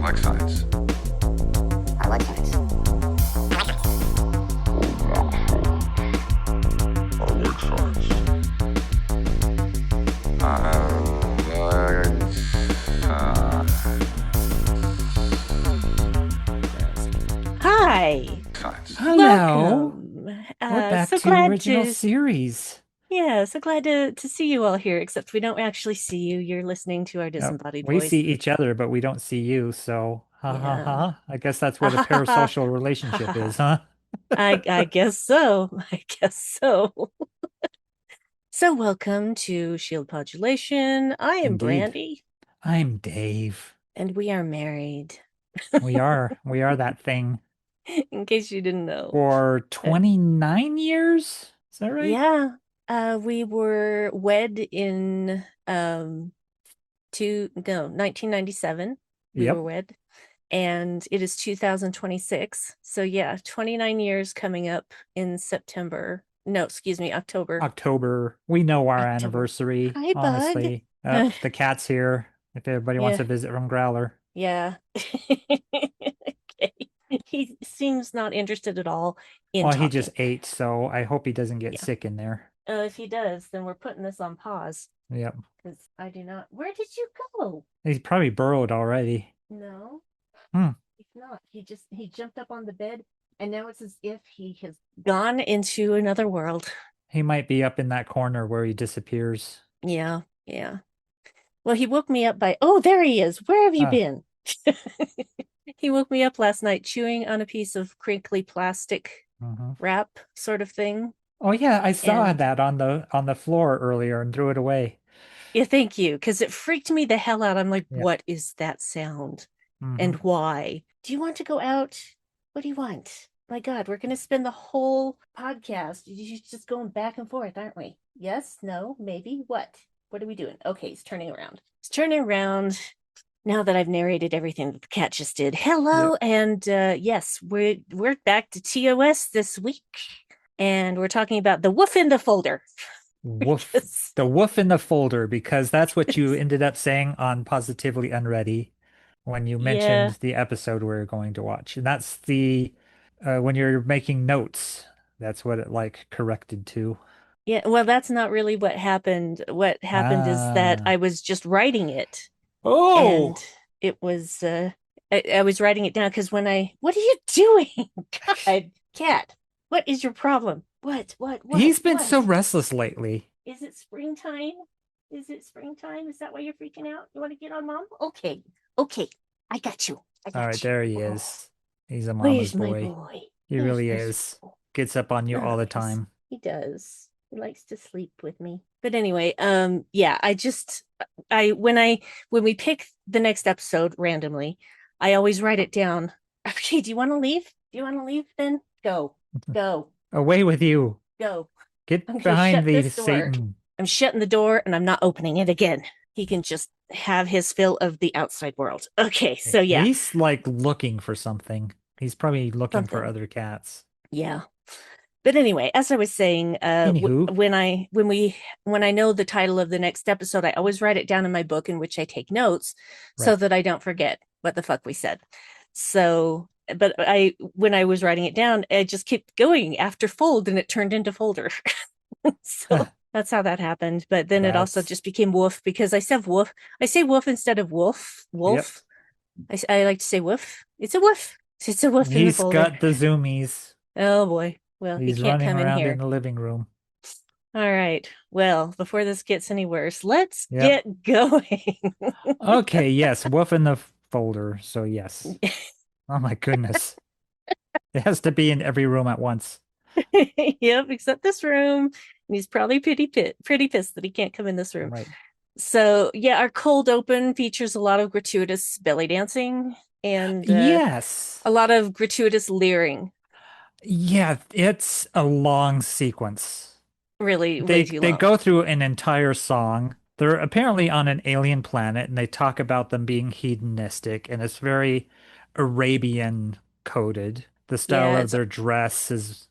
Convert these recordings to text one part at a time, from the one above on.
like science. I like science. I like science. Hi, Science. Hello. welcome. We're back So to glad original to, series. yeah, so glad to see you all here, except we don't actually see you. You're listening to our Yep. disembodied We voice. see each other, but we don't see you, so ha ha Yeah. ha. I guess that's Ha what a ha ha ha. parasocial Ha ha relationship is, ha. huh? I guess so. I guess so. So welcome to Shield Modulation. I am Indeed. Brandy, I'm Dave. and we are married, We are that thing in case you didn't know. for Uh, 29 years. Is that right? yeah. We were wed in to no 1997 we were Yep. wed, and it is 2026, so yeah, 29 years coming up in September. No, excuse me, October. October. We know our October. anniversary, Hi, bud. honestly. Uh, The cat's here. If everybody wants yeah, to visit from Growler. yeah. Okay, he seems not interested at all in Well, he just talking. ate, so I hope he doesn't get Yeah, sick in there. if he does, then we're putting this on pause, Yep. because I do not. Where did you go? He's probably burrowed already. No, Hmm. he's not. He jumped up on the bed, and now it's as if he has gone into another world. He might be up in that corner where he disappears. Yeah, yeah. Well, he woke me up by, oh, there he is. Where have you Ah. been? He woke me up last night chewing on a piece of crinkly plastic Hmm. wrap sort of thing. Oh yeah, I saw And that on the floor earlier and threw it away. yeah, thank you, because it freaked me the hell out. I'm like, Yeah. what is that sound? And Hmm. why? Do you want to go out? What do you want? My God, we're going to spend the whole podcast just going back and forth, aren't we? Yes, no, maybe. What? What are we doing? Okay, he's turning around. He's turning around now that I've narrated everything that the cat just did. Hello, Yep. and yes, we're back to TOS this week, and we're talking about the Woof in the folder. Woof. Yes, The woof in the folder, because that's what you ended up saying on Positively Unready when you mentioned yeah, the episode we're going to watch. And that's the when you're making notes, that's what it like corrected to. yeah. Well, that's not really what happened. What happened is that Ah. I was just writing it, and Oh. it was I was writing it down because what are you doing? God, cat, what is your problem? He's been so What? restless lately. Is it springtime? Is it springtime? Is that why you're freaking out? You want to get on mom? Okay. Okay. I got you. I All right, got you. there he Oh, is. He's a mama's where's my boy. boy? He Where's really this? is. Gets up on you all Oh, the time. he does. He likes to sleep with me. But anyway, yeah, I when we pick the next episode randomly, I always write it down. Okay, do you want to leave? Do you want to leave then? Go. Go. Away with you. Go. I'm Get gonna behind shut thee, this door. Satan. I'm shutting the door and I'm not opening it again. He can just have his fill of the outside world. Okay, so yeah, He's like looking for something. He's probably looking for something. other cats. Yeah. But anyway, as I was saying, Anywho, when I know the title of the next episode, I always write it down in my book in which I take notes so right. that I don't forget what the fuck we said. So, but I when I was writing it down, I just kept going after fold and it turned into folder. So that's how that happened. But then it also That's just became wolf because I said wolf. I say wolf instead of wolf. yep. Wolf. I like to say wolf. It's a wolf. It's a wolf in the He's folder. got the zoomies. Oh boy. Well, he He's can't running come in around in here. the living room. All right. Well, before this gets any worse, let's Yep. get going. Okay, yes, wolf in the folder. So yes. Oh my goodness. It has to be in every room at once. Yep, except this room. And he's probably pretty pissed that he can't come in this room. Right. So yeah, our cold open features a lot of gratuitous belly dancing and Yes. a lot of gratuitous leering. Yeah, it's a long sequence. Really, way They too they long. go through an entire song. They're apparently on an alien planet and they talk about them being hedonistic and it's very Arabian coded. The style Yeah, of it's their dress is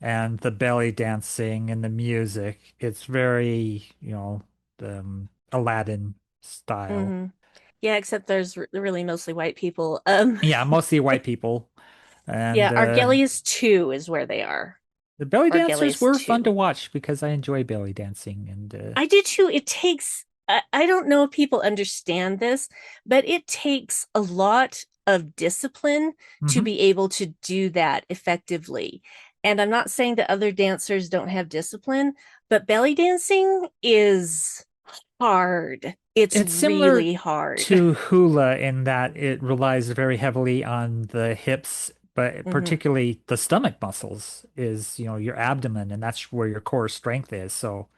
and the belly dancing and the music. It's very, the Aladdin style. mm-hmm. Yeah, except there's really mostly white people. Yeah, mostly white people. And Yeah, Argelius 2 is where they are. the belly dancers Argelius were fun to 2. watch because I enjoy belly dancing. And I do too. It takes, I don't know if people understand this, but it takes a lot of discipline to mhm. be able to do that effectively. And I'm not saying that other dancers don't have discipline, but belly dancing is hard. It's It's similar really hard. to hula in that it relies very heavily on the hips, but Hmm. particularly the stomach muscles is, your abdomen, and that's where your core strength is. So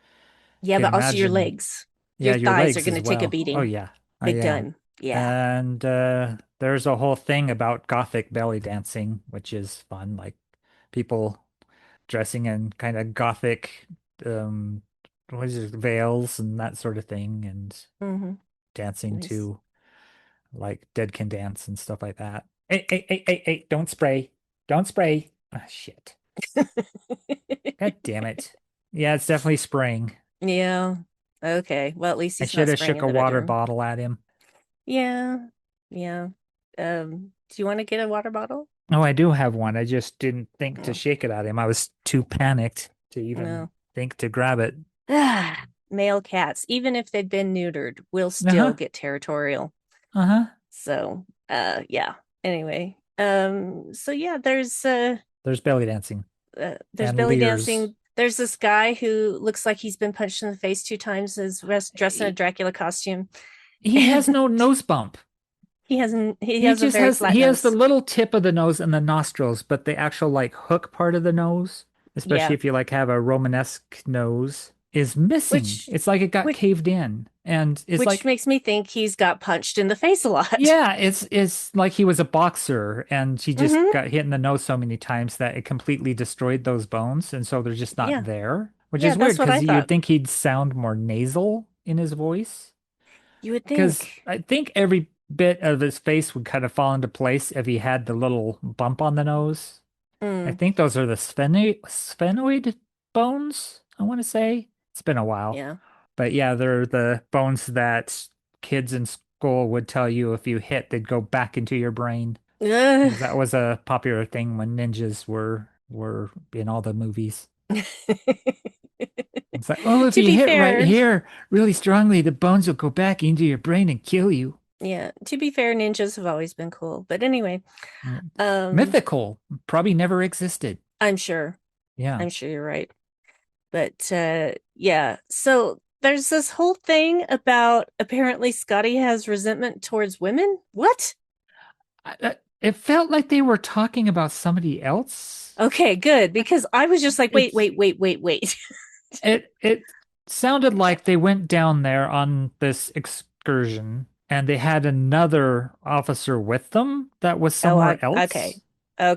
Yeah, can but also your imagine, legs. Your yeah, your thighs are legs going as to take a well. Oh beating yeah. Oh big yeah. time. Yeah. And there's a whole thing about gothic belly dancing, which is fun, like people dressing in kind of gothic um what is it, veils and that sort of thing, and Hmm. dancing Nice. to like Dead Can Dance and stuff like that. Hey, hey, hey, hey, hey, don't spray. Don't spray. Ah, shit. God damn it. Yeah, it's definitely spraying. Yeah. Okay. Well, at least I he's should not have spraying shook in a the water bedroom. bottle at him. Yeah. Yeah. Do you want to get a water bottle? Oh, I do have one. I just didn't think to No. shake it at him. I was too panicked to even No. think to grab it. Male cats, even if they've been neutered, will still Uh-huh. get territorial. Uh-huh. So, yeah. Anyway, so yeah, There's belly dancing there's and belly leers. dancing. There's this guy who looks like he's been punched in the face 2 times, is dressed in a He, Dracula costume. he has no nose bump. He He has a just very has flat he has the nose. little tip of the nose and the nostrils, but the actual like hook part of the nose, especially Yeah. if you like have a Romanesque nose, is missing. Which It's like it got which caved in. And it's which like, makes me think he's got punched in the face a lot. yeah, it's like he was a boxer and he just Hmm. got hit in the nose so many times that it completely destroyed those bones, and so they're just not Yeah. there, which Yeah, is weird that's what because I you'd thought. think he'd sound more nasal in his voice. You would Because think. I think every bit of his face would kind of fall into place if he had the little bump on the nose. I Mm, think those are the sphenoid bones, I want to say. It's been a while. yeah. But yeah, they're the bones that kids in school would tell you if you hit, they'd go back into your brain. Ugh. Because that was a popular thing when ninjas were in all the movies. It's like, oh, if To you be hit right fair, here really strongly, the bones will go back into your brain and kill you. yeah, to be fair, ninjas have always been cool. But anyway, Mm. um, Mythical probably never existed. I'm sure. Yeah. I'm sure you're right. But yeah, so there's this whole thing about apparently Scotty has resentment towards women. What? It felt like they were talking about somebody else. Okay, good, because I was just like, wait, It's wait, wait, wait, wait. it sounded like they went down there on this excursion and they had another officer with them that was Oh, somewhere okay. else.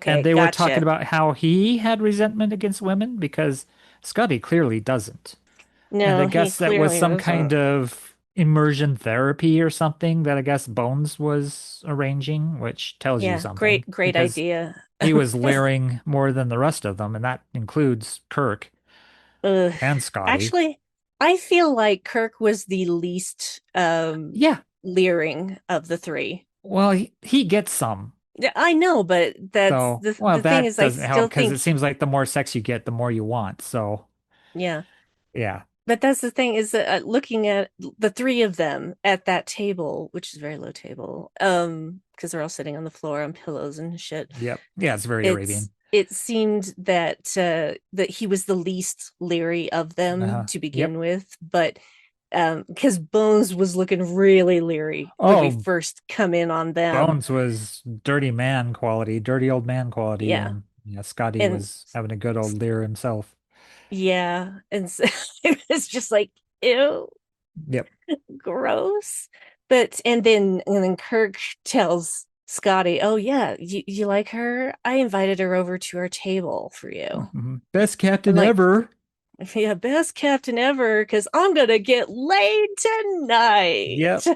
And Okay, they were talking gotcha. about how he had resentment against women because Scotty clearly doesn't. And I No, he guess that was clearly some kind doesn't. of immersion therapy or something that I guess Bones was arranging, which tells you Yeah, something great because idea. he was leering more than the rest of them, and that includes Kirk Ugh. and Scotty. Actually, I feel like Kirk was the least Yeah, leering of the three. well, he gets some. Yeah, I know, but that's So, well, the thing that is I doesn't still help because it think seems like the more sex you get, the more you want. So, yeah. yeah. But that's the thing is that looking at the three of them at that table, which is a very low table, because they're all sitting on the floor on pillows and shit. Yep. Yeah, it's very Arabian. It seemed that that he was the least leery of them Uh-huh. to begin Yep. with, but because Bones was looking really leery when we Oh, first come in on them. Bones was dirty man quality, dirty old man quality, Yeah. and yeah, Scotty And was having a good old leer himself. yeah. And so it was just like, ew, Yep. gross. But and then Kirk tells Scotty, oh yeah, you like her? I invited her over to our table for you. Mhm. Best I'm captain like, ever. yeah, best captain ever, because I'm gonna get laid tonight. Yep.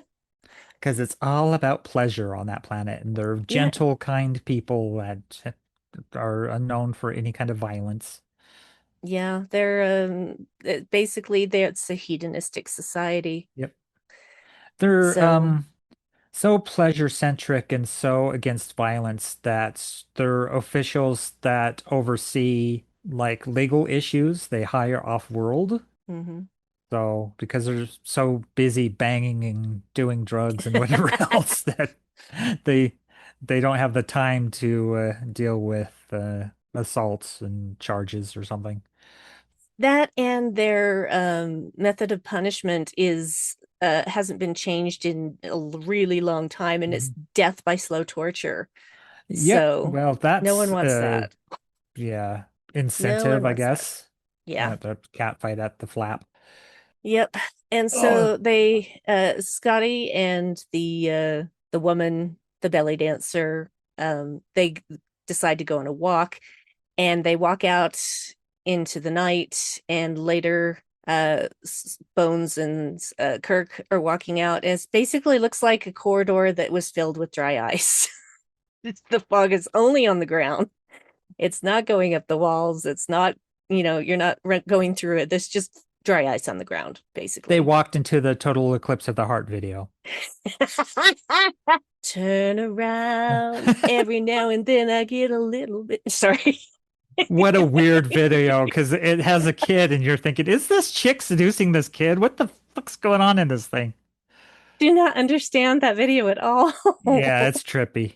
Because it's all about pleasure on that planet, and they're Yeah, gentle, kind people that are unknown for any kind of violence. yeah, they're basically it's a hedonistic society. Yep. They're So so pleasure centric and so against violence that their officials that oversee like legal issues, they hire off-world. Hmm. So because they're so busy banging and doing drugs and whatever else that they they don't have the time to deal with assaults and charges or something. That and their method of punishment is hasn't been changed in a really long time, and it's Mhm. death by slow torture. Yep. So Well, no one that's wants that. yeah, No one incentive, I wants that. guess. Yeah. The cat fight at the flap. Yep. And Oh. so they Scotty and the woman, the belly dancer, they decide to go on a walk, and they walk out into the night, and later Bones and Kirk are walking out, and it basically looks like a corridor that was filled with dry ice. The fog is only on the ground. It's not going up the walls. It's not, you're not going through it. There's just dry ice on the ground, They basically. walked into the total eclipse of the heart video. Turn around every now and then I get a little bit sorry. What a weird video because it has a kid and you're thinking, is this chick seducing this kid? What the fuck's going on in this thing? Do not understand that video at all. Yeah, it's trippy.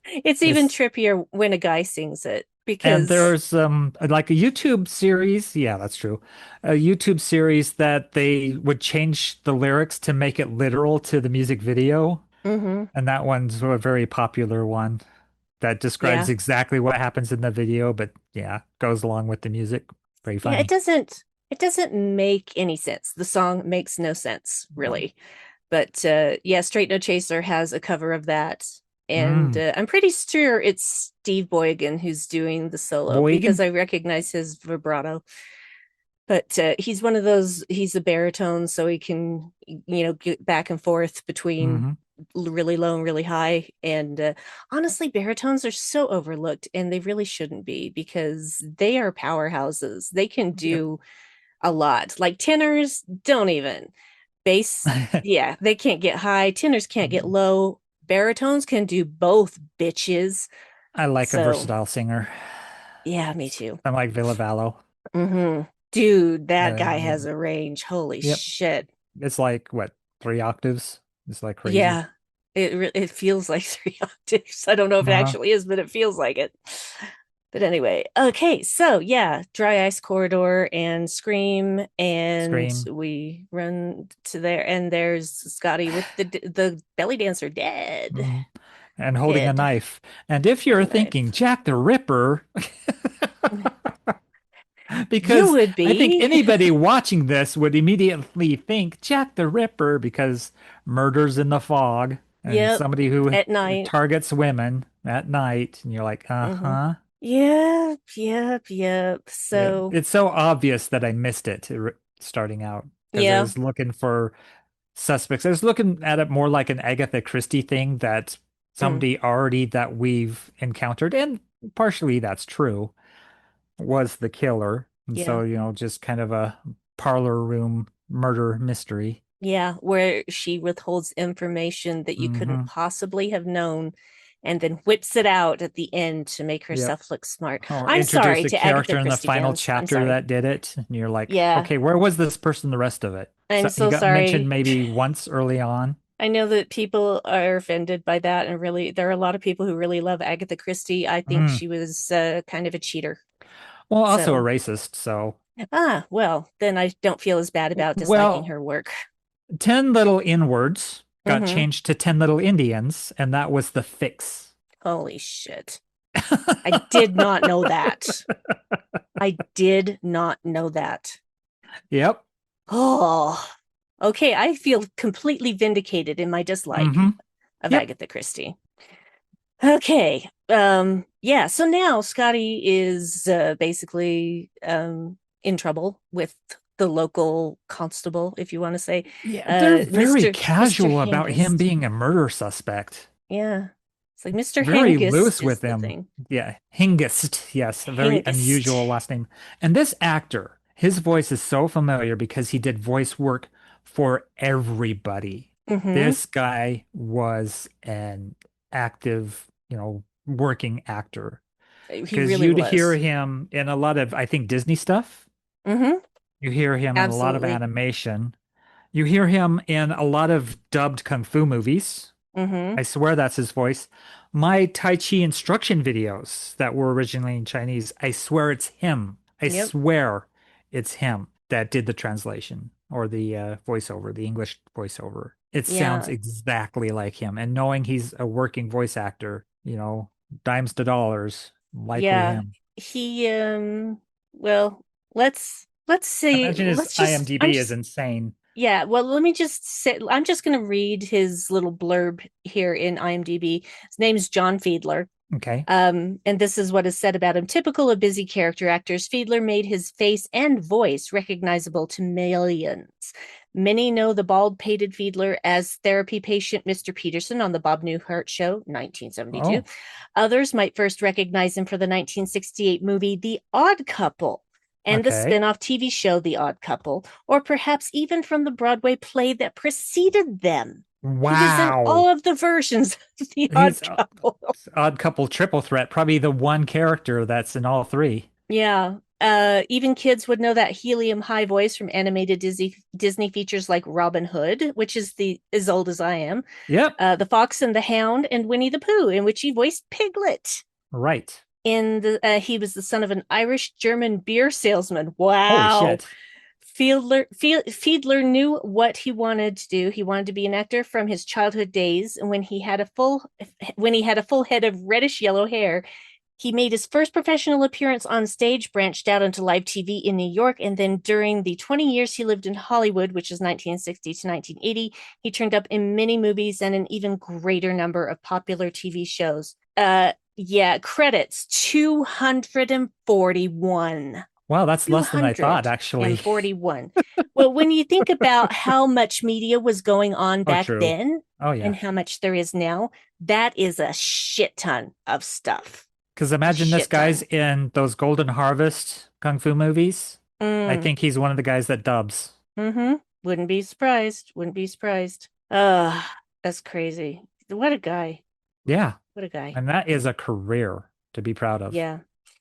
It's even It's trippier when a guy sings it and because there's like a YouTube series, yeah, that's true. A YouTube series that they would change the lyrics to make it literal to the music video. mhm, And that one's a very popular one that describes yeah. exactly what happens in the video, but yeah, goes along with the music. Very Yeah, funny. it doesn't make any sense. The song makes no sense, No. really. But yeah, Straight No Chaser has a cover of that. And Mm. I'm pretty sure it's Steve Boygan who's doing the solo because Boygan? I recognize his vibrato. But he's one of those, he's a baritone, so he can, get back and forth between Hmm. really low and really high. And honestly, baritones are so overlooked, and they really shouldn't be because they are powerhouses. They can Yep. do a lot. Like tenors, don't even. Bass, yeah, they can't get high. Tenors can't get low. Baritones can do both, bitches. I like a So, versatile singer. yeah, me too. I like Villa Vallo. Dude, that guy Yeah. has a range. Holy Yep. shit. It's like what, 3 octaves? It's like crazy. Yeah, it feels like 3 octaves. I don't know if it Uh-huh. actually is, but it feels like it. But anyway, okay, so yeah, Dry Ice Corridor and Scream, and Scream. we run to there, and there's Scotty with the belly dancer dead, Mhm. And holding a dead, knife. And if holding you're a knife. thinking Jack the Ripper, You because would I think be. anybody watching this would immediately think Jack the Ripper because murders in the fog and Yep, somebody who at night. targets women at night. And you're like, Hmm. uh-huh. Yep, yep, yep. Yeah. So, It's so obvious that I missed it starting out because I yeah. was looking for suspects. I was looking at it more like an Agatha Christie thing that Mm, somebody already that we've encountered, and partially that's true, was the killer. And yeah. so, just kind of a parlor room murder mystery. Yeah, where she withholds information that you couldn't Hmm. possibly have known and then whips it out at the end to make Yep. herself look smart. Or I'm introduce sorry a to Agatha character in the Christie final fans. I'm chapter sorry. that did it. And you're like, Yeah, okay, where was this person the rest of it? I'm So he so got mentioned sorry. maybe once early on. I know that people are offended by that, and really, there are a lot of people who really love Agatha Christie. I think Mm. she was kind of a cheater. Well, also a So, racist. So, well, then I don't feel as bad about disliking well, her work. 10 little inwards got Hmm. changed to 10 little Indians, and that was the fix. Holy shit. I did not know that. I did not know that. Yep. Oh, okay. I feel completely vindicated in my dislike Hmm. of Yep. Agatha Christie. Okay. Yeah. So now Scotty is basically in trouble with the local constable, if you want to say, Yeah, they're very Mr. casual about him Hingist. being a murder suspect. Yeah. It's like Mr. Very Hingist loose is with the him. thing. Yeah, Hingist. Yes, a very Hingist. unusual last name. And this actor, his voice is so familiar because he did voice work for everybody. Mm-hmm. This guy was an active, working actor He because really you'd hear was. him in a lot of, I think, Disney stuff. Mm-hmm. You hear him in a lot of Absolutely. animation. You hear him in a lot of dubbed kung fu movies. Mm-hmm. I swear that's his voice. My Tai Chi instruction videos that were originally in Chinese, I swear it's him. I Yep. swear it's him that did the translation or the voiceover, the English voiceover. It sounds Yeah. exactly like him. And knowing he's a working voice actor, dimes to dollars, likely Yeah. him. He well, let's say Imagine his let's just I'm IMDb is just insane. yeah, well, let me just say I'm just going to read his little blurb here in IMDb. His name's John Fiedler. Okay. And this is what is said about him. Typical of busy character actors, Fiedler made his face and voice recognizable to millions. Many know the bald pated Fiedler as therapy patient Mr. Peterson on the Bob Newhart Show, 1972. Oh, Others might first recognize him for the 1968 movie The Odd Couple and the okay. spin off TV show The Odd Couple, or perhaps even from the Broadway play that preceded them. He was in Wow. all of the versions of The Odd He's Couple. odd couple triple threat, probably the one character that's in all three. Yeah. Even kids would know that helium high voice from animated Disney features like Robin Hood, which is the as old as I am, Yep. The Fox and the Hound, and Winnie the Pooh, in which he voiced Piglet. Right. He was the son of an Irish German beer salesman. Holy Wow. shit. Fiedler knew what he wanted to do. He wanted to be an actor from his childhood days, and when he had a full head of reddish yellow hair, he made his first professional appearance on stage, branched out into live TV in New York, and then during the 20 years he lived in Hollywood, which is 1960 to 1980, he turned up in many movies and an even greater number of popular TV shows. Yeah, credits 241. Wow, that's less than I thought, actually. 241. Well, when you think about how much media was going on Oh, back true. then Oh, yeah. and how much there is now, that is a shit ton of stuff. Because A imagine this shit guy's ton. in those Golden Harvest kung fu movies. I Mm, think he's one of the guys that dubs. mm-hmm. Wouldn't be surprised. Wouldn't be surprised. That's crazy. What a guy. Yeah. What a guy. And that is a career to be proud of. Yeah.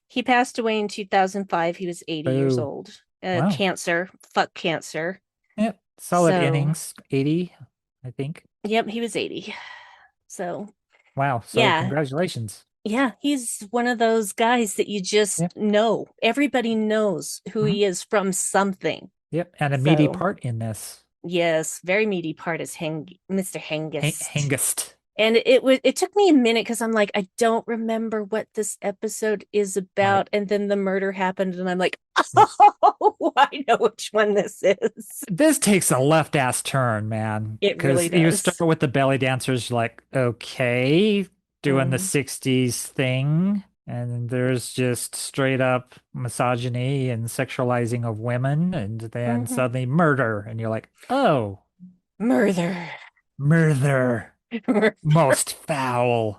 He passed away in 2005. He was 80 years Boo. old. Wow. Cancer. Fuck cancer. Yep. Solid So, innings. 80, I think. yep, he was 80. So, Wow. So yeah. congratulations. Yeah, he's one of those guys that you just Yep. know. Everybody knows who Mhm. he is from something. Yep. And a meaty So, part in this. yes, very meaty part is Mr. Hengist. Hengist. And it took me a minute because I'm like, I don't remember what this episode is Right. about. And then the murder happened, and I'm like, Yep. oh, I know which one this is. This takes a left ass turn, man. It really Because you start does. with the belly dancers, you're like, okay, doing the Mm, 60s thing. And there's just straight up misogyny and sexualizing of women. And then mhm. suddenly murder. And you're like, oh, Murder. murder. Most foul.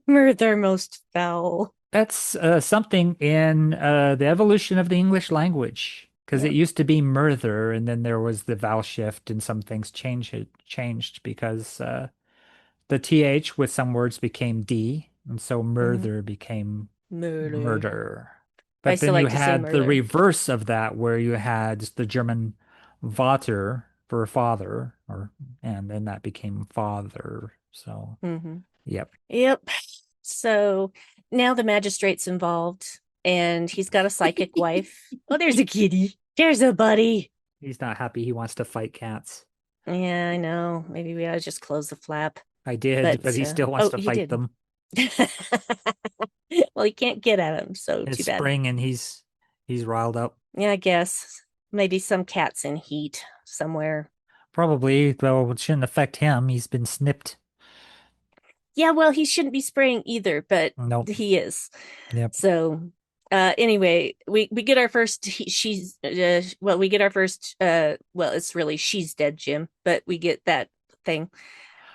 Murder most foul. That's something in the evolution of the English language. Because it Yep. used to be murder, and then there was the vowel shift, and some things changed because the th with some words became d, and so Mhm. murder became Murder. murder. I But then still you like to say had the murder. reverse of that, where you had the German Vater for father, and then that became father. So, Hmm. yep. Yep. So now the magistrate's involved, and he's got a psychic wife. Oh, there's a kitty. There's a buddy. He's not happy. He wants to fight cats. Yeah, I know. Maybe we ought to just close the flap. I did, but But he still wants oh, to he fight did. them. Well, he can't get at him, so It's too bad. spring and he's riled up. Yeah, I guess maybe some cat's in heat somewhere. Probably, though it shouldn't affect him. He's been snipped. Yeah, well, he shouldn't be spraying either, but Nope. he is. Yep. So, anyway, we get our first. We get our first. Well, it's really she's dead, Jim, but we get that thing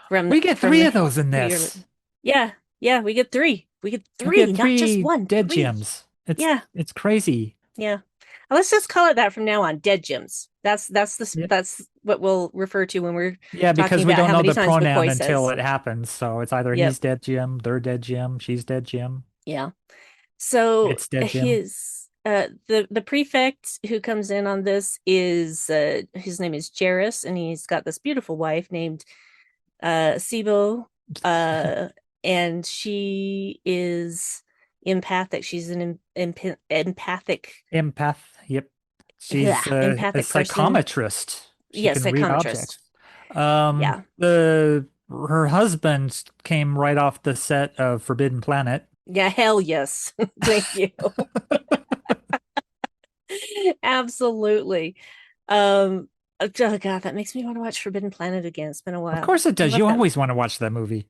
from We get from three the of those in pretty early. this. Yeah, yeah, we get three. We get We three, get not just three one. dead Three. gems. It's Yeah, it's crazy. yeah. Let's just call it that from now on. Dead Jims. That's Yep. what we'll refer to when we're Yeah, talking because we about don't how know many the times pronoun McCoy until says. it happens. So it's either Yep. he's dead Jim, they're dead Jim, she's dead Jim, Yeah. So it's dead Jim. the prefect who comes in on this is his name is Jairus, and he's got this beautiful wife named Sibo, uh, and she is empathic. She's an empathic Empath. Yep. She's a empathic person. psychometrist. She Yeah, can read psychometrist. objects. Yeah. The her husband came right off the set of Forbidden Planet. Yeah, hell yes. Thank you. Absolutely. Oh God, that makes me want to watch Forbidden Planet again. It's been a Of while. course it I does. love You that. always want to watch that movie.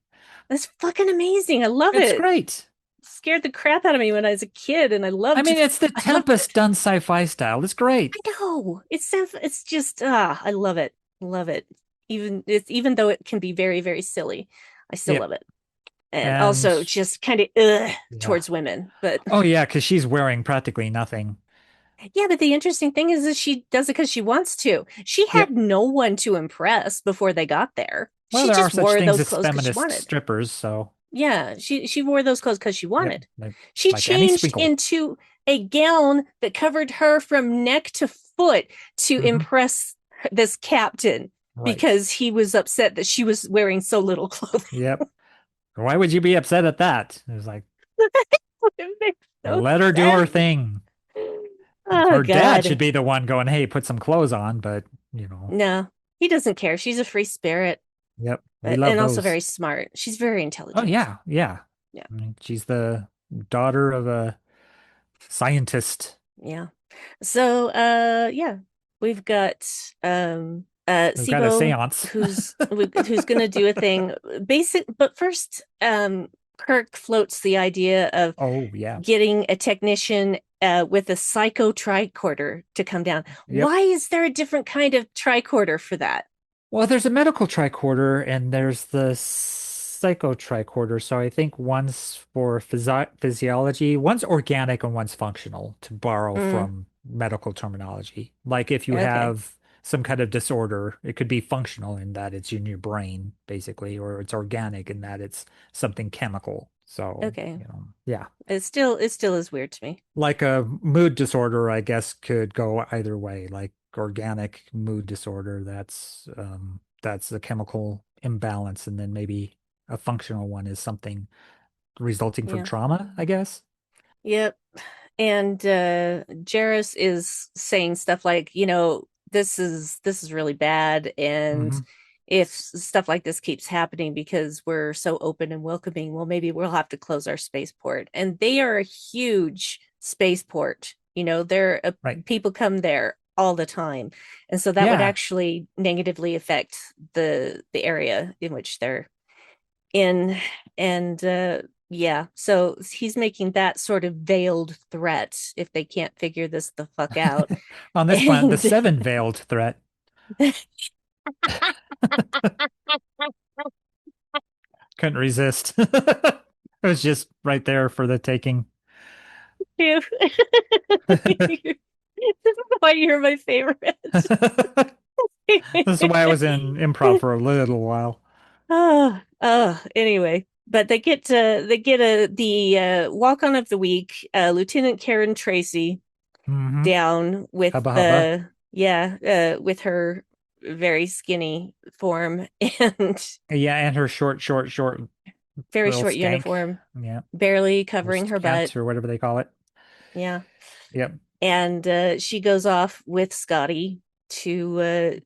That's fucking amazing. I love It's it. great. Scared the crap out of me when I was a kid, and I mean, it's the I loved Tempest it. done sci-fi style. It's great. I know. It's just I love it. Love it. Even though it can be very, very silly, I still Yep. love it. And And also just kind of yeah. towards women. But Oh yeah, because she's wearing practically nothing. yeah, but the interesting thing is that she does it because she wants to. She had Yep. no one to impress before they got there. Well, She there are just such wore things those as clothes because she feminist wanted. strippers, so Yeah, she wore those clothes because she yep. wanted. She Like Annie changed Sweegle. into a gown that covered her from neck to foot to Hmm. impress this captain Right. because he was upset that she was wearing so little clothing. Yep. Why would you be upset at that? It was like, It makes no let her do her sense. thing. Oh Her dad should God. be the one going, hey, put some clothes on, but No, he doesn't care. She's a free spirit, yep, we but love and also those. very smart. She's very Oh intelligent. yeah, yeah. Yeah. I mean, she's the daughter of a scientist Yeah. So yeah, we've got who got a Sibo seance. who's gonna do a thing basic, but first Kirk floats the idea of Oh yeah. getting a technician with a psycho tricorder to come down. Yep. Why is there a different kind of tricorder for that? Well, there's a medical tricorder and there's the psycho tricorder. So I think one's for physiology, one's organic and one's functional, to borrow Mm, from medical terminology. Like if you okay. have some kind of disorder, it could be functional in that it's in your brain, basically, or it's organic in that it's something chemical. So, Okay. yeah. It still is weird to me. Like a mood disorder, I guess, could go either way. Like organic mood disorder, that's a chemical imbalance, and then maybe a functional one is something resulting from Yeah. trauma, I guess. Yep. And Jarrus is saying stuff like, this is really bad, and Hmm. if stuff like this keeps happening because we're so open and welcoming, well, maybe we'll have to close our spaceport. And they are a huge spaceport. There Right. people come there all the time, and so that would Yeah. actually negatively affect the area in which they're in. And yeah, so he's making that sort of veiled threat if they can't figure this the fuck out. On this planet, the And seven veiled threat. Couldn't resist. It was just right there for the taking. this is why you're my favorite. This is why I was in improv for a little while. Anyway, but they get the walk on of the week, Lieutenant Karen Tracy Hmm. down with Hubba hubba. the yeah, with her very skinny form and Yeah, and her short very little short skank. uniform, Yeah. barely Or covering her butt. scant or whatever they call it. Yeah. Yep. And she goes off with Scotty to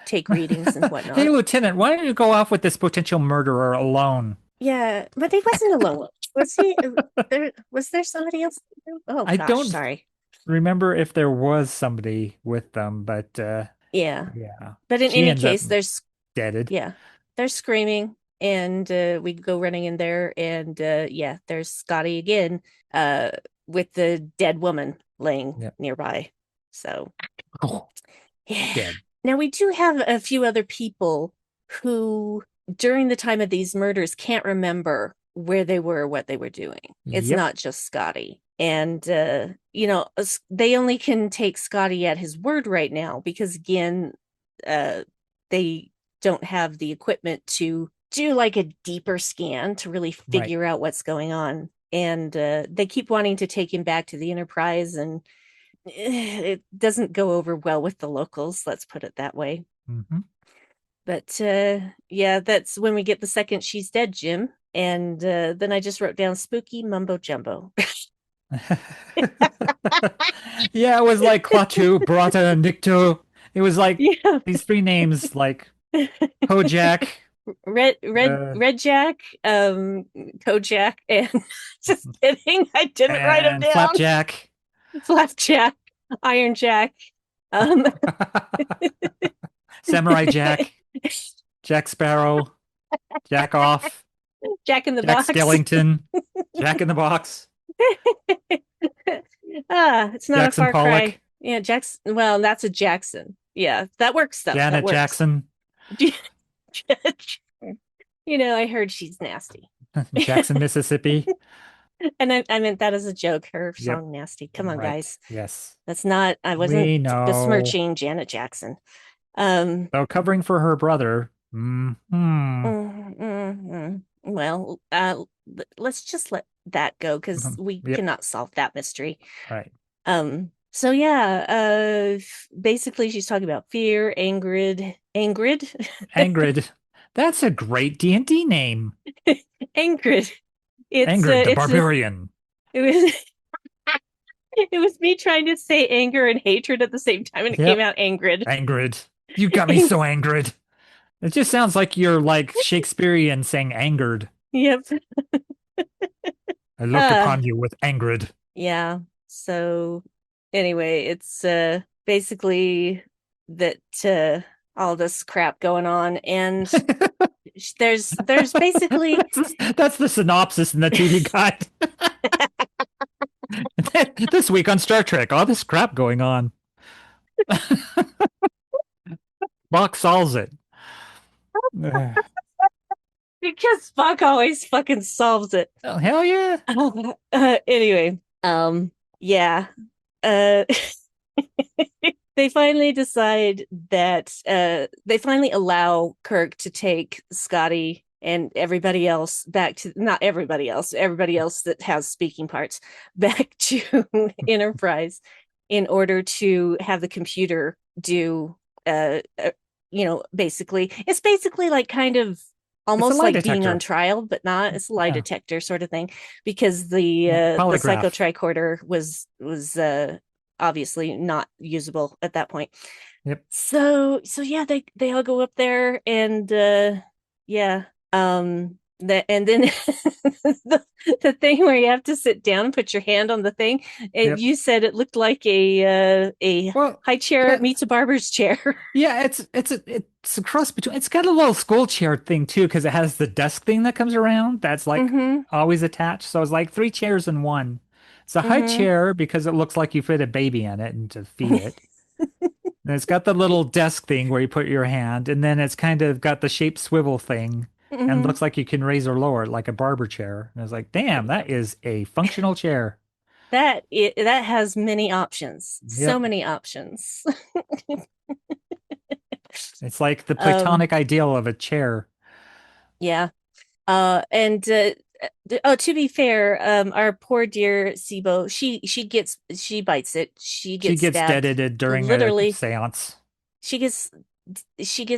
take readings and Hey, whatnot. Lieutenant, why don't you go off with this potential murderer alone? Yeah, but he wasn't alone. Was he? Was there somebody else? Oh I gosh, don't sorry. remember if there was somebody with them, but Yeah, yeah, but in she any ends up case, there's deaded. yeah, they're screaming, and we go running in there, and yeah, there's Scotty again, uh, with the dead woman laying Yep. nearby. So Oh, yeah. dead. Now we do have a few other people who, during the time of these murders, can't remember where they were, what they were doing. It's Yep. not just Scotty. And they only can take Scotty at his word right now because again, they don't have the equipment to do like a deeper scan to really Right. figure out what's going on. And they keep wanting to take him back to the Enterprise, and it doesn't go over well with the locals, let's put it that way. Hmm. But yeah, that's when we get the second she's dead, Jim. And then I just wrote down spooky mumbo jumbo. Yeah, it was like Klaatu, Barata, Nikto. It was like Yeah. these three names, like Kojak, uh, Red Jack, Kojak, and just kidding, I didn't write them and down. Flapjack, Flapjack, Iron Jack, um, Samurai Jack, Jack Sparrow, Jack Off, Jack in the Jack Box. Skellington, Jack in the Box, It's not Jackson a far Pollock, cry. Yeah, Jackson. Well, that's a Jackson. Yeah, that works though. That Janet works. Jackson, I heard she's nasty. Jackson, Mississippi. And I meant that as a joke. Her Yep. song nasty. Come on, Right. guys. Yes. That's not, I We wasn't know. besmirching Janet Jackson. So covering for her brother. Well, let's just let that go because we Yep. cannot solve that mystery. Right. So yeah, basically she's talking about fear, Angrid. Angrid. That's a great D&D name. Angrid. Angrid the Barbarian. It was it was me trying to say anger and hatred at the same time, and it came out Angrid. Angrid. You got me so angered. It just sounds like you're like Shakespearean saying angered. Yep. I looked upon you with angered. Yeah. So anyway, it's basically that all this crap going on, and there's basically that's the synopsis in the TV guide. This week on Star Trek, all this crap going on. Spock solves it. because Spock always fucking solves it. Oh, hell yeah. Anyway, yeah. They finally decide that they finally allow Kirk to take Scotty and everybody else back to, not everybody else that has speaking parts back to Enterprise in order to have the computer do basically it's basically like kind of almost like detector. being on trial, but not. It's a lie detector sort of thing, because the psycho tricorder was obviously not usable at that point. Yep. So yeah, they all go up there, and and then the thing where you have to sit down and put your hand on the thing, and you said it looked like a high chair meets a barber's chair. Yeah, it's a cross between. It's got a little school chair thing too, because it has the desk thing that comes around that's like always attached. So it's like 3 chairs in one. It's a high chair because it looks like you fit a baby in it and to feed it. And it's got the little desk thing where you put your hand, and then it's kind of got the shaped swivel thing, and looks like you can raise or lower it like a barber chair. And I was like, damn, that is a functional chair. That has many options. So many options. It's like the platonic ideal of a chair. Yeah. And to be fair, our poor dear Sibo, she bites it. She gets deaded during a seance. She gets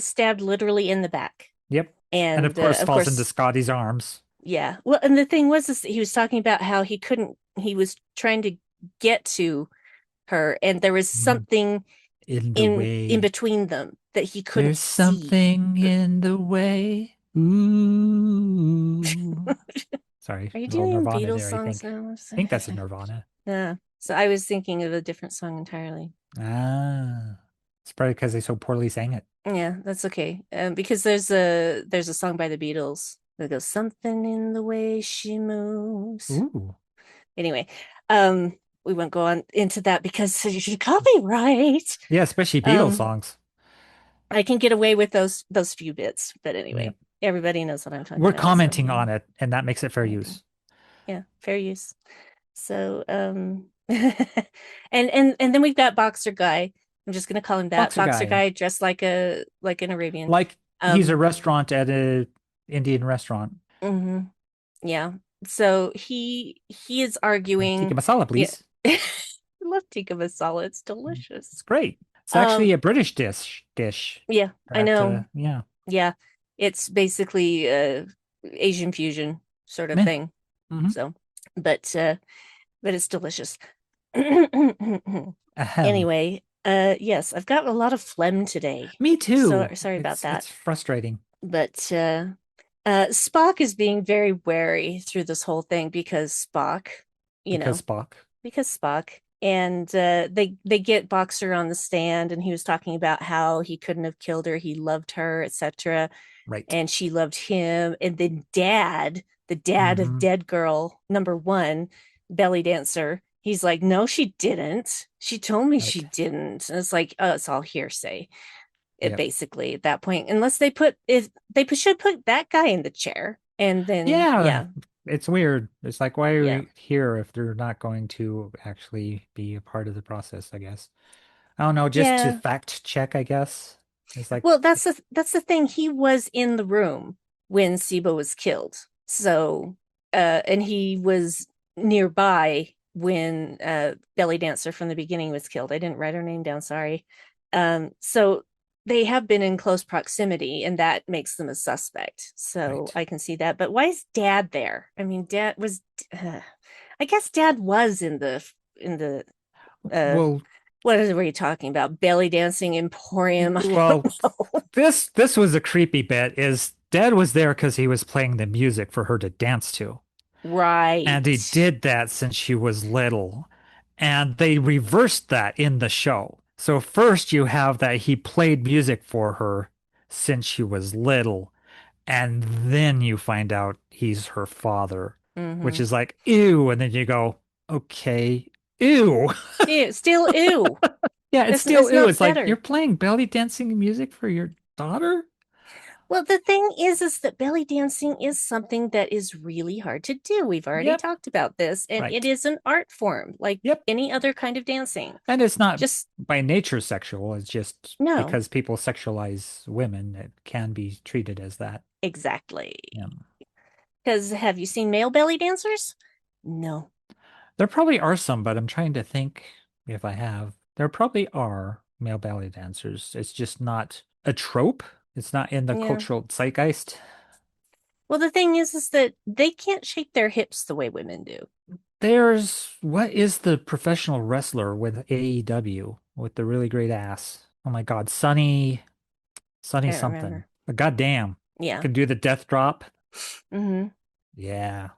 stabbed literally in the back. Yep. And of course falls into Scotty's arms. Yeah. Well, and the thing was, he was talking about how he was trying to get to her, and there was something in between them that he couldn't There's something in the way. Ooh. Sorry. Are you doing Nirvana Beatles there, songs now? I think that's a Nirvana. Yeah. So I was thinking of a different song entirely. It's probably because they so poorly sang it. Yeah, that's okay. Because there's a song by the Beatles that goes, something in the way she moves. Ooh. Anyway, we won't go on into that because you copyright. Yeah, especially Beatles songs. I can get away with those few bits, but anyway, everybody knows what I'm talking about. We're commenting on it, and that makes it fair use. Yeah, fair use. So and then we've got Boxer Guy, I'm just gonna call him that. Boxer Boxer guy. guy dressed like an Arabian. Like he's a Um, restaurant at a Indian restaurant. mhm, yeah. So he is Tikka arguing. masala, Yeah, please. I love tikka masala. It's delicious. It's great. It's Um, actually a British dish. yeah, I That know. yeah. Yeah, it's basically Asian fusion sort of Meh. thing. Hmm. So, but it's delicious. Ahem. Anyway, yes, I've got a lot of phlegm today. Me So too. sorry about that. It's frustrating But Spock is being very wary through this whole thing because Spock, you because know, Spock. because Spock. And they get Boxer on the stand, and he was talking about how he couldn't have killed her, he loved her, etc., Right. and she loved him. And then the dad of Hmm. Dead Girl #1, belly dancer, he's like, no, she didn't. She told me she Right. didn't. And it's like, oh, it's all hearsay. It Yep. basically at that point, unless they put if they should put that guy in the chair, and then Yeah. yeah, It's weird. It's like, why are yeah, we here if they're not going to actually be a part of the process, I guess. I don't know, just to yeah. fact check, I guess. It's like, Well, that's the thing. He was in the room when Siba was killed. So, and he was nearby when Belly Dancer from the beginning was killed. I didn't write her name down, sorry. So they have been in close proximity, and that makes them a suspect. So right. I can see that. But why is Dad there? I mean, I guess Dad was in the uh Well, were you talking about? Belly dancing emporium? I don't well, know. this was a creepy bit is Dad was there because he was playing the music for her to dance to. And he Right. did that since she was little. And they reversed that in the show. So first you have that he played music for her since she was little. And then you find out he's her father, which Mm-hmm. is like, ew. And then you go, okay, ew. Ew, still ew. Yeah, it's still It's ew. not It's like you're better. playing belly dancing music for your daughter? Well, the thing is that belly dancing is something that is really hard to do. We've already Yep. talked about this, and it Right. is an art form like Yep. any other kind of dancing. And it's not Just by nature sexual. It's just no, because people sexualize women, it can be treated as that. exactly. Yeah. Because have you seen male belly dancers? No. There probably are some, but I'm trying to think if I have. There probably are male ballet dancers. It's just not a trope. It's not in the Yeah. cultural zeitgeist. Well, the thing is that they can't shake their hips the way women do. There's what is the professional wrestler with AEW with the really great ass? Oh my God, Sunny I don't something. remember. But goddamn, Yeah. can do the death drop. Mm-hmm. Yeah.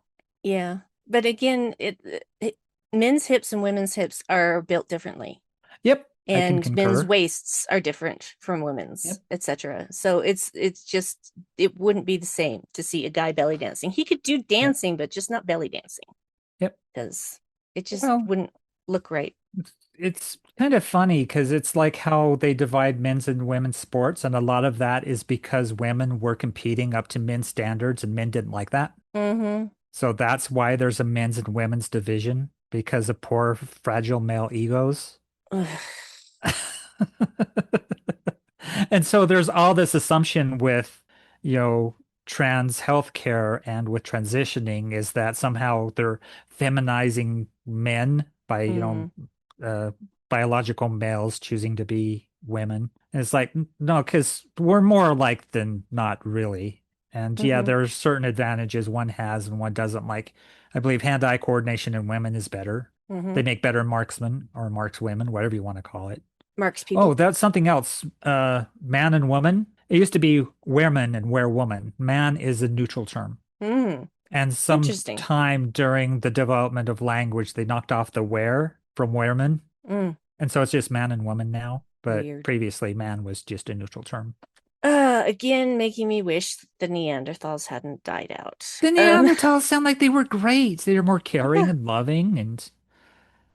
Yeah. But again, men's hips and women's hips are built differently, Yep, I can and men's concur. waists are different from women's, Yep. etc. So it's just it wouldn't be the same to see a guy belly dancing. He could do Yep. dancing, but just not belly dancing Yep. because it just Well, wouldn't look right. it's kind of funny because it's like how they divide men's and women's sports, and a lot of that is because women were competing up to men's standards and men didn't like that. Mm-hmm. So that's why there's a men's and women's division because of poor, fragile male egos. And so there's all this assumption with, you know, trans healthcare and with transitioning is that somehow they're feminizing men by, Mm-hmm. uh, biological males choosing to be women. And it's like, no, because we're more alike than not really. And yeah, Mm-hmm. there's certain advantages one has and one doesn't. Like, I believe hand-eye coordination in women is better. Mm-hmm. They make better marksmen or markswomen, whatever you want to call it. Marks Oh, people. that's something else. Man and woman. It used to be wereman and werewoman. Man is a neutral term. Mm. And some Interesting. time during the development of language, they knocked off the were from wereman. Mm. And so it's just man and woman now. But Weird. previously, man was just a neutral term. Again, making me wish the Neanderthals hadn't died out. The Neanderthals sound like they were great. They were more caring Yeah, and loving. And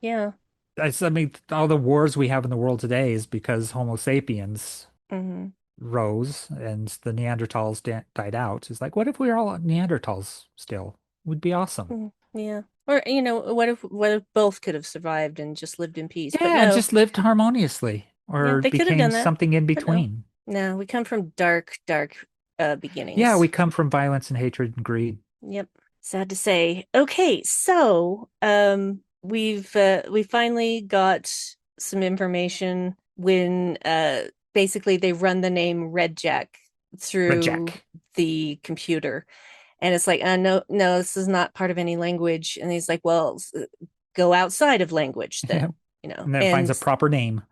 yeah. I mean, all the wars we have in the world today is because Homo sapiens Hmm. rose and the Neanderthals died out. It's like, what if we were all Neanderthals still? Would be awesome. Yeah. Or what if both could have survived and just lived in peace? But Yeah, and no. just lived harmoniously. Yeah, or they could have became done that, something in but no. between. No, we come from dark, dark Yeah, beginnings. we come from violence and hatred and greed. Yep. Sad to say. Okay, so we finally got some information when basically they run the name Red Jack Red through Jack. the computer. And it's like, no, no, this is not part of any language. And he's like, well, go outside of language Yeah. then, And then it finds and a proper name.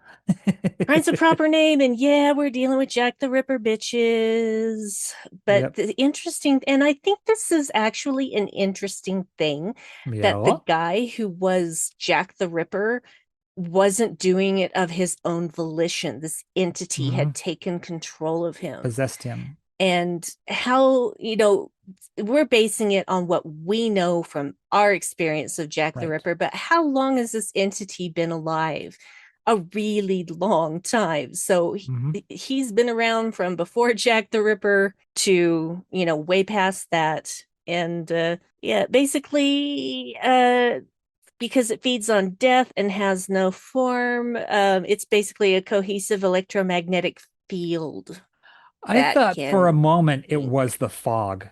finds a proper name. And yeah, we're dealing with Jack the Ripper bitches. But Yep. the interesting, and I think this is actually an interesting thing that the Yeah. guy who was Jack the Ripper wasn't doing it of his own volition. This entity Mhm. had taken control of him. Possessed him. And how, we're basing it on what we know from our experience of Jack the Right. Ripper, but how long has this entity been alive? A really long time. So Hmm. he's been around from before Jack the Ripper to, way past that. And yeah, basically, because it feeds on death and has no form, it's basically a cohesive electromagnetic field I that thought for a can moment it was the fog.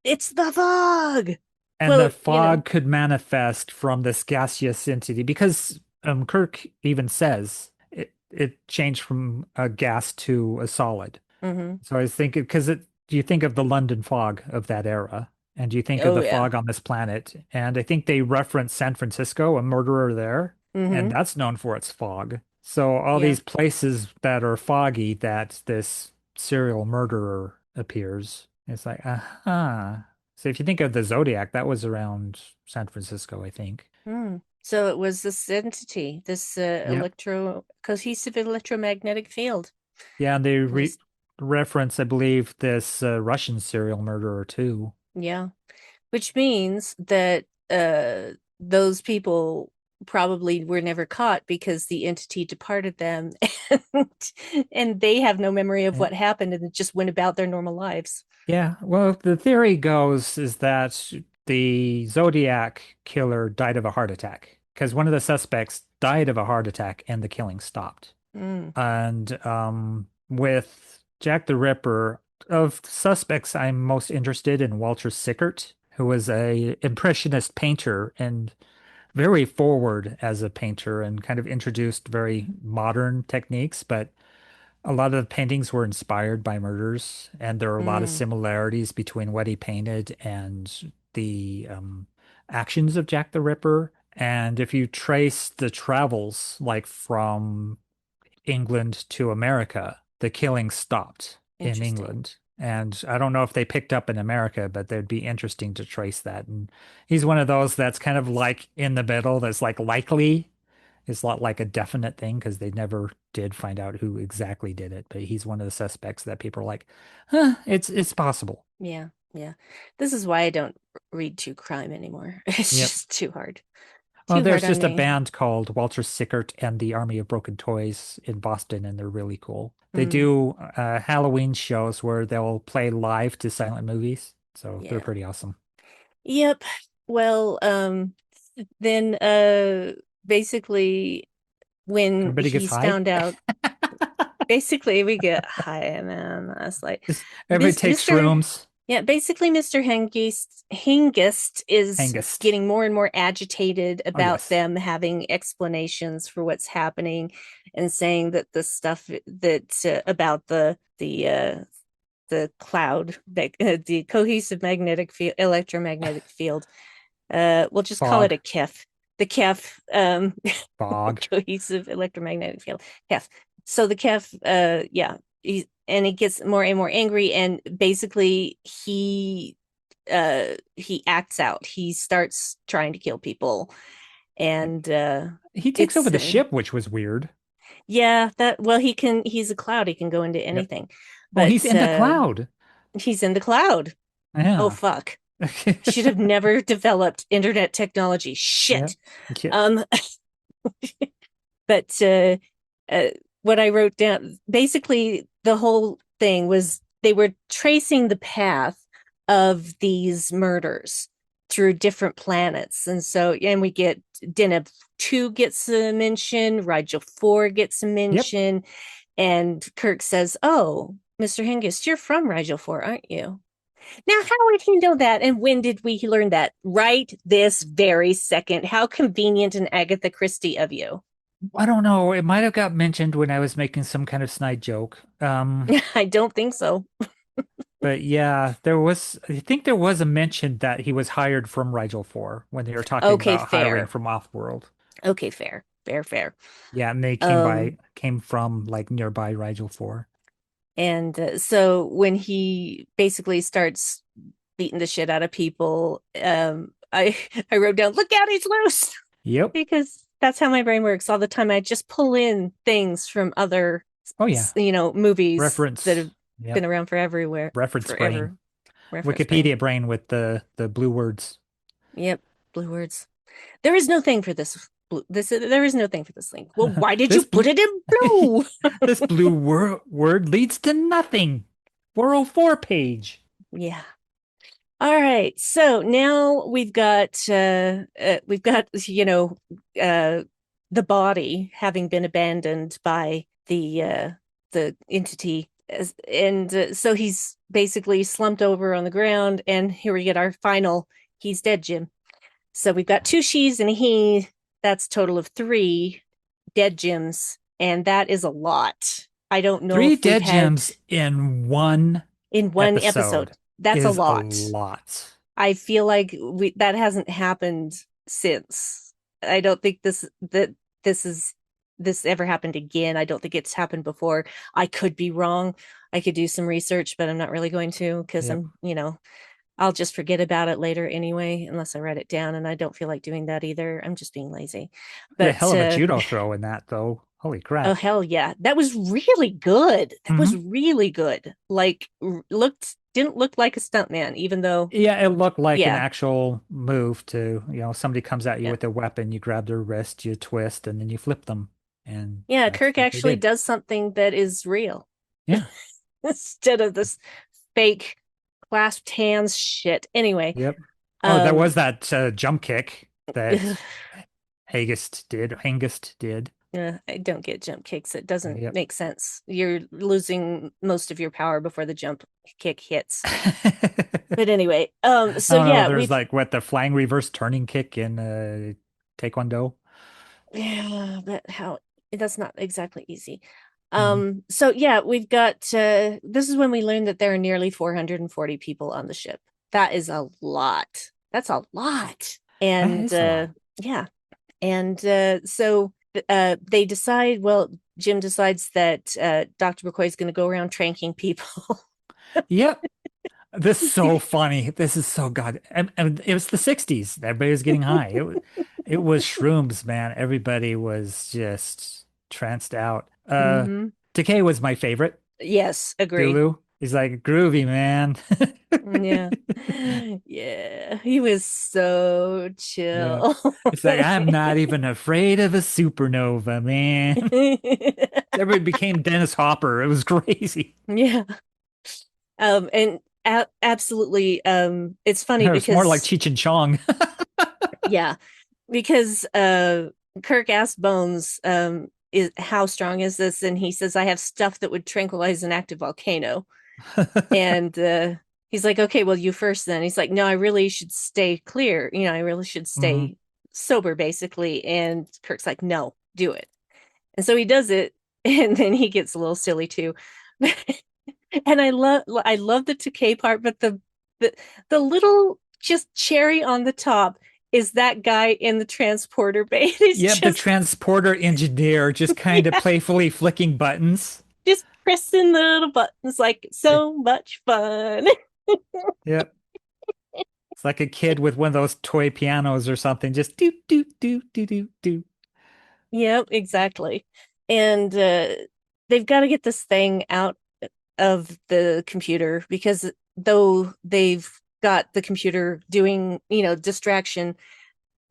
it's the fog. And the Well, fog could manifest from this gaseous entity because Kirk even says it changed from a gas to a solid. mhm. So I was thinking, because you think of the London fog of that era, and you think of Oh the yeah. fog on this planet, and I think they reference San Francisco, a murderer there, and Mhm. that's known for its fog. So all Yeah. these places that are foggy, that this serial murderer appears, it's like, aha. So if you think of the Zodiac, that was around San Francisco, I think. Mm. So it was this entity, this Yep. cohesive electromagnetic field. Yeah, and they It re is, reference, I believe, this Russian serial murderer too. yeah. Which means that those people probably were never caught because the entity departed them and, and they have no memory of Yeah. what happened and just went about their normal lives. Yeah, well, the theory goes is that the Zodiac killer died of a heart attack because one of the suspects died of a heart attack and the killing stopped. Mm. And with Jack the Ripper, of suspects, I'm most interested in Walter Sickert, who was a impressionist painter and very forward as a painter and kind of introduced very modern techniques, but a lot of the paintings were inspired by murders, and there are a lot of Mm. similarities between what he painted and the actions of Jack the Ripper. And if you trace the travels, like from England to America, the killing stopped in Interesting. England. And I don't know if they picked up in America, but they'd be interesting to trace that. And he's one of those that's kind of like in the middle, that's like likely. It's not like a definite thing because they never did find out who exactly did it. But he's one of the suspects that people are like, huh, it's possible. Yeah, yeah. This is why I don't read true crime anymore. It's Yep. just too hard. Well, Too there's hard on just a me. band called Walter Sickert and the Army of Broken Toys in Boston, and they're really cool. They Mm, do Halloween shows where they'll play live to silent movies. So they're yeah. pretty awesome. Yep. Well, then basically when Everybody gets he's high. found out, basically we get high, man. That's like Everybody takes Mr. shrooms. Yeah, basically Mr. Hengist is Hengist. getting more and more agitated Oh, about yes. them having explanations for what's happening and saying that the stuff that about the cloud, the cohesive magnetic field, electromagnetic field, we'll just call it Fog. a KEF. The KEF, Fog. cohesive electromagnetic field, KEF. So the KEF, yeah, and he gets more and more angry, and basically he acts out. He starts trying to kill people, and He takes over it's the ship, which was weird. yeah, that well he's a cloud, he can go into Yep. anything, Oh, he's but in the cloud. he's in the cloud. Oh Yeah. fuck, should have never developed internet technology, Yep. shit. Kit. um but uh what I wrote down, basically the whole thing was they were tracing the path of these murders, through different planets. And so, and we get Deneb 2 gets a mention, Rigel 4 gets a mention, and Kirk says, "Oh, Mr. Hengist, you're from Rigel 4, aren't you?" Now, how would he know that? And when did we learn that? Right this very second. How convenient and Agatha Christie of you. I don't know. It might have got mentioned when I was making some kind of snide joke. I don't think so. But yeah, I think there was a mention that he was hired from Rigel 4 when they were talking Okay, about hiring fair. from Offworld. Okay, fair. Fair, fair. Yeah, and they Um, came from like nearby Rigel 4. and so when he basically starts beating the shit out of people, I wrote down, "Look out, he's loose," Yep. because that's how my brain works all the time. I just pull in things from other, Oh yeah. movies that Reference. have been Yep. around for everywhere, Reference brain. forever. Reference brain. Wikipedia brain with the blue words. Yep, blue words. There is no thing for this. There is no thing for this link. Well, why did you This put it in blue? this blue word leads to nothing. 404 page. Yeah. All right. So now we've got the body having been abandoned by the entity, and so he's basically slumped over on the ground. And here we get our final. He's dead, Jim. So we've got 2 she's and a he. That's a total of 3 dead Jims, and that is a lot. I don't know 3 if we've dead had gems in one in one episode. episode That's a is a lot. lot. I feel like that hasn't happened since. I don't think this ever happened again. I don't think it's happened before. I could be wrong. I could do some research, but I'm not really going to, because Yep. I'll just forget about it later anyway, unless I write it down, and I don't feel like doing that either. I'm just being lazy. A But hell of a judo throw in that, though. Holy oh crap. hell yeah, that was really good. That was Hmm. really good. Like, didn't look like a stuntman, even though, Yeah, it looked like an yeah, actual move to, somebody comes at you yeah. with a weapon, you grab their wrist, you twist, and then you flip them. And Yeah, that's Kirk what they actually did. does something that is real Yeah. instead of this fake clasped hands shit. Anyway, Yep. Oh, that um, was that jump kick that Hengist did. I don't get jump kicks. It doesn't Yep. make sense. You're losing most of your power before the jump kick hits. I But anyway, so don't know. yeah, There's like what the flying reverse turning kick in Taekwondo. yeah, but how that's not exactly easy. Mhm. So yeah, we've got this is when we learned that there are nearly 440 people on the ship. That is a lot. That's a lot. And It's a lot. yeah. And so they decide, well, Jim decides that Dr. McCoy is going to go around tranking people. Yep. This is so funny. This is so god. And it was the 60s. Everybody was getting high. It was shrooms, man. Everybody was just tranced out. Mm-hmm. Decay was my favorite. Yes, agree. Dulu. He's like groovy, man. Yeah. Yeah. He was so Yeah. chill. It's like I'm not even afraid of a supernova, man. Everybody became Dennis Hopper. It was crazy. Yeah. And absolutely, it's funny It's more like because, Cheech and Chong. yeah, because Kirk asked Bones, is how strong is this? And he says, "I have stuff that would tranquilize an active volcano." And he's like, "Okay, well, you first then." He's like, "No, I really should stay clear. I really should Mhm. stay sober, basically." And Kirk's like, "No, do it." And so he does it, and then he gets a little silly too. And I love the Takei part, but the the little just cherry on the top is that guy in the transporter bay. He's Yep, the just transporter engineer just kind of yeah, playfully flicking buttons. just pressing the little buttons like so much fun. Yep. It's like a kid with one of those toy pianos or something. Just do do do do do do. Yep, exactly. And they've got to get this thing out of the computer, because though they've got the computer doing, distraction,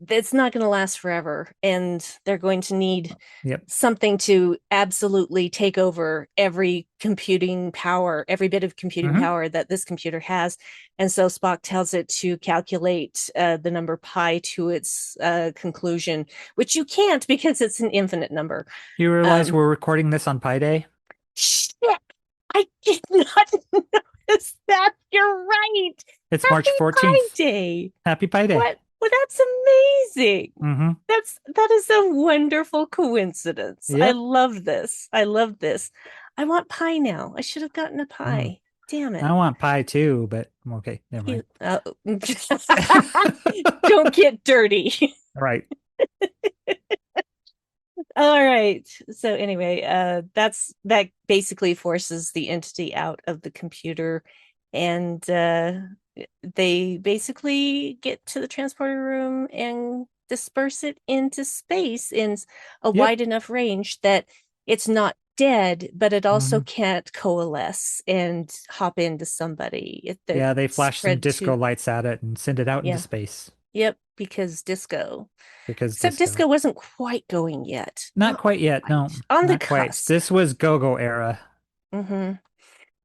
it's not going to last forever, and they're going to need Yep. something to absolutely take over every computing power, every bit of computing Hmm. power that this computer has. And so Spock tells it to calculate the number pi to its conclusion, which you can't because it's an infinite number. You realize Um, we're recording this on Pi Day? Shit, I did not notice that. You're right. It's Happy March Pi 14th. Day. Happy Pi Day. What? Well, that's amazing. Hmm. That is a wonderful coincidence. I Yep. love this. I love this. I want pie now. I should have gotten a Mm. pie. Damn I it. want pie too, but okay, never mind. Don't get dirty. Right. All right. So anyway, that basically forces the entity out of the computer, and they basically get to the transporter room and disperse it into space in a Yep. wide enough range that it's not dead, but it also Hmm. can't coalesce and hop into somebody. They're Yeah, they flash some spread disco too. lights at it and send it out into Yeah. space Yep. Because disco. because Except disco. disco wasn't quite going yet. Not Not quite yet. No, quite. On the not quite. cusp. This was go-go era. Mm-hmm.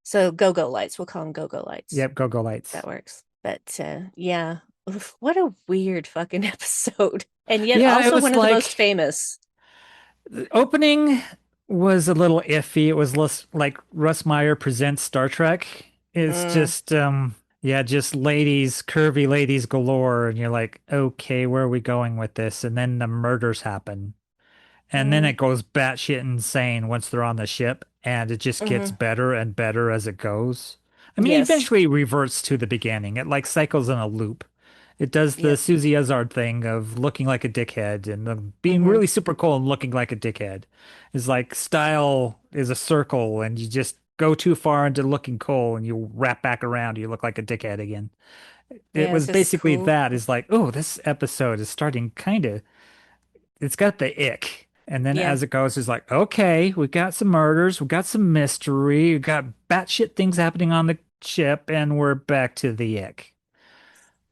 So go-go lights. We'll call them go-go lights. Yep, go-go lights. That works. But yeah. Oof, what a weird fucking episode. And yet Yeah, it also was one of the most like famous. the opening was a little iffy. It was less like Russ Meyer presents Star Trek. It's Mm, just yeah, just ladies, curvy ladies galore, and you're like, okay, where are we going with this? And then the murders happen. And then mm, it goes batshit insane once they're on the ship, and it just gets mm-hmm. better and better as it goes. I mean, Yes. eventually reverts to the beginning. It like cycles in a loop. It does the Yep. Susie Ezard thing of looking like a dickhead and being Mm-hmm. really super cool and looking like a dickhead. It's like style is a circle, and you just go too far into looking cool, and you wrap back around, you look like a dickhead again. It Yeah, was it's just basically cool. that. Is like, oh, this episode is starting kind of it's got the ick. And then Yeah. as it goes, it's like, okay, we got some murders, we got some mystery, we got batshit things happening on the ship, and we're back to the ick.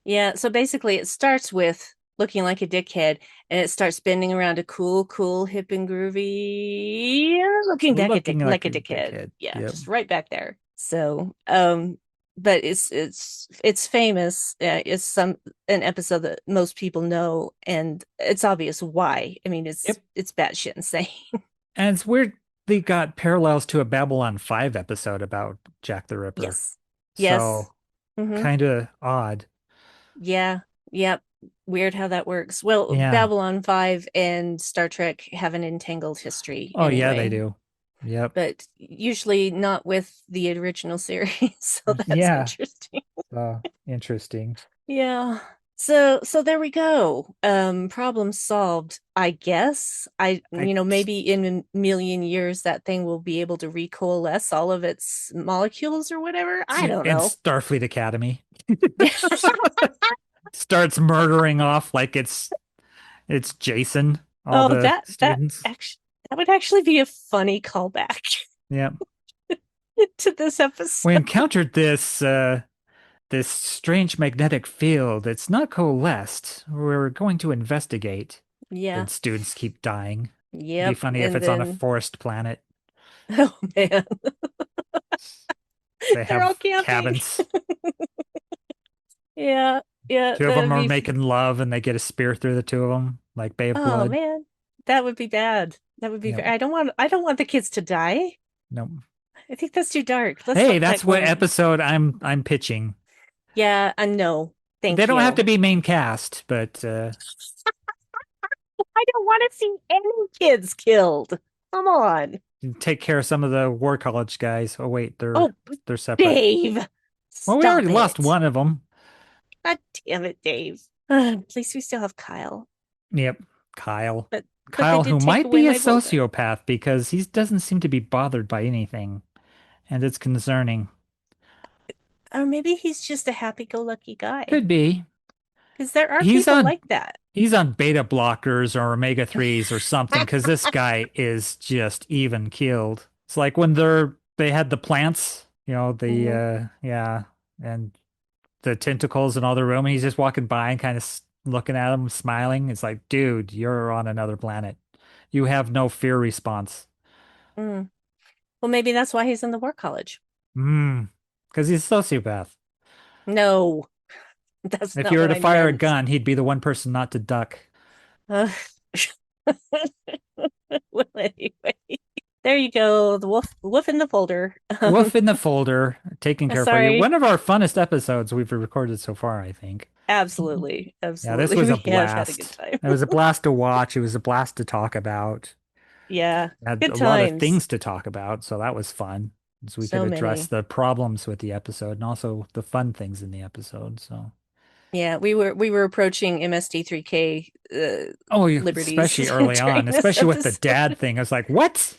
Yeah. So basically it starts with looking like a dickhead, and it starts spinning around a cool, hip and groovy, looking back at Looking like like a a dickhead. dickhead. Yeah, Yep. just right back there. So but it's famous. It's an episode that most people know, and it's obvious why. I mean, Yep. it's batshit insane. And it's weird they got parallels to a Babylon 5 episode about Jack the Ripper. Yes. Yes. So Mm-hmm. kind of odd. Yeah. Yep. Weird how that works. Well, Yeah. Babylon 5 and Star Trek have an entangled history Oh yeah, they anyway, do. Yep. but usually not with the original series. So that's Yeah. interesting. Interesting. Yeah. So there we go. Problem solved, I guess. I Maybe in a million years that thing will be able to recoalesce all of its molecules or whatever. I don't in know. Starfleet Academy starts murdering off like it's Jason, all Oh, the that students. actually that would actually be a funny callback Yeah. to this We episode. encountered this strange magnetic field. It's not coalesced. We're going to investigate. Yeah. Then students keep dying. Be Yep. funny if And it's on a then forest planet. oh man, They they're all have camping. cabins. Yeah. Yeah, Two of that them would are be making love and they get a spear through the two of them, like Bay of oh Blood. man. That would be bad. That would be Yep. I don't want the kids to die. Nope. I think that's too dark. Let's Hey, stop that that's what going. episode I'm pitching. Yeah, I know. They Thank don't have to you. be main cast, but I don't want to see any kids killed. Come on. take care of some of the War College guys. Oh wait, Oh, they're separate. Dave. Well, we already Stop lost it. one of them. God damn it, Dave. At least we still have Kyle. Yep, Kyle. But they Kyle, who did take might away be a my boulder. sociopath because he doesn't seem to be bothered by anything, and it's concerning. Or maybe he's just a happy-go-lucky guy. Could be. Because there are He's people on like that. he's on beta blockers or omega 3s or something because this guy is just even keeled. It's like when they had the plants, the Mhm. yeah, and the tentacles in all the room, and he's just walking by and kind of looking at him, smiling. It's like, dude, you're on another planet. You have no fear response. Mm. Well, maybe that's why he's in the war college. Hmm. Because he's a sociopath. No, that's If not you were what to I fire a meant. gun, he'd be the one person not to duck. Uh, well, anyway, there you go. The wolf in the folder. Woof in the folder, taking care for you. Sorry. One of our funnest episodes we've recorded so far, I think. Absolutely. Yeah, this Absolutely. was a We have had a good blast. time. It was a blast to watch. It was a blast to talk about. Yeah. Had Good a lot of times. things to talk about, so that was fun. So we could So address many. the problems with the episode and also the fun things in the episode. So, Yeah, we were approaching MST3K oh, liberties especially early during on, this especially with the episode. dad thing. I was like, "What?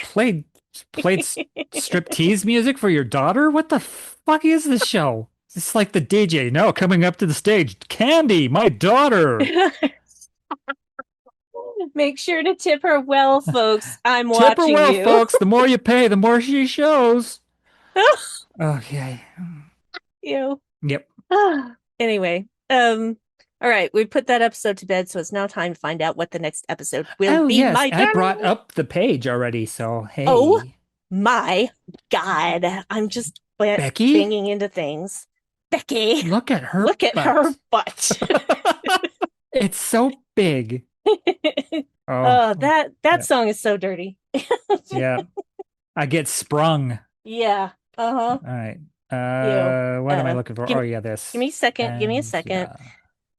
Played played striptease music for your daughter? What the fuck is this show?" It's like the DJ. No, coming up to the stage, Candy, my daughter. Make sure to tip her well, folks. I'm Tip her watching well, you. folks. The more you pay, the more she shows. Okay. You. Yep. Anyway, all right, we put that episode to bed, so it's now time to find out what the next episode will Oh, be. yes. My I turn. brought up the page already, so Oh hey. my God. I'm just Becky, banging into things. Becky, look at her look at her butt. butt. It's so big. Oh, Oh, that yeah. song is so dirty. Yeah. I get sprung. Yeah. Uh-huh. All right. You. What am I looking for? Give Oh, me yeah, give this. me a second. Give me a And second. yeah.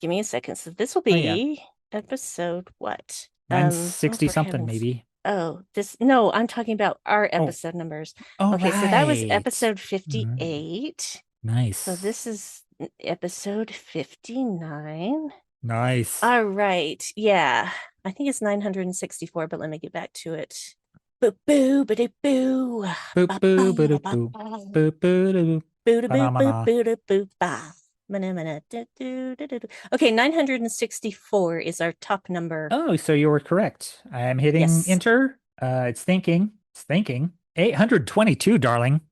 Give me a second. So this will Oh, yeah. be episode what? Mine's Oh, 60 for something, heavens. maybe. Oh, this no, I'm talking about our Oh, episode numbers. all Okay, so that was right. episode Mm, 58. So nice. this is episode 59. Nice. All right. Yeah. I think it's 964, but let me get back to it. Boo boo ba boo. Boop, Ba ba boo, boo, ba boo. ba. Boop, boo, boo. Boo boo boo Phenomena. boo boo ba. Mana, do, do, do, do, do. Okay, 964 is our top number. Oh, so you were correct. I am hitting Yes. enter. It's thinking. It's thinking. 822, darling.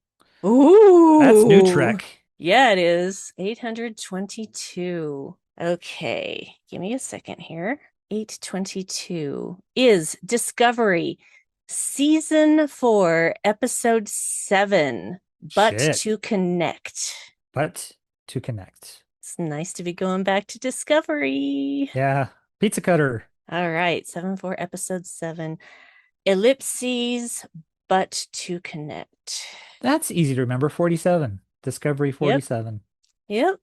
That's new Ooh. Trek. Yeah, it is. 822. Okay, give me a second here. 822 is Discovery, season 4, episode 7, But Shit. to Connect. But to connect. It's nice to be going back to Discovery. Yeah. Pizza cutter. All right, 7-4, episode 7. Ellipses, But to Connect. That's easy to remember. 47. Discovery Yep. 47. Yep.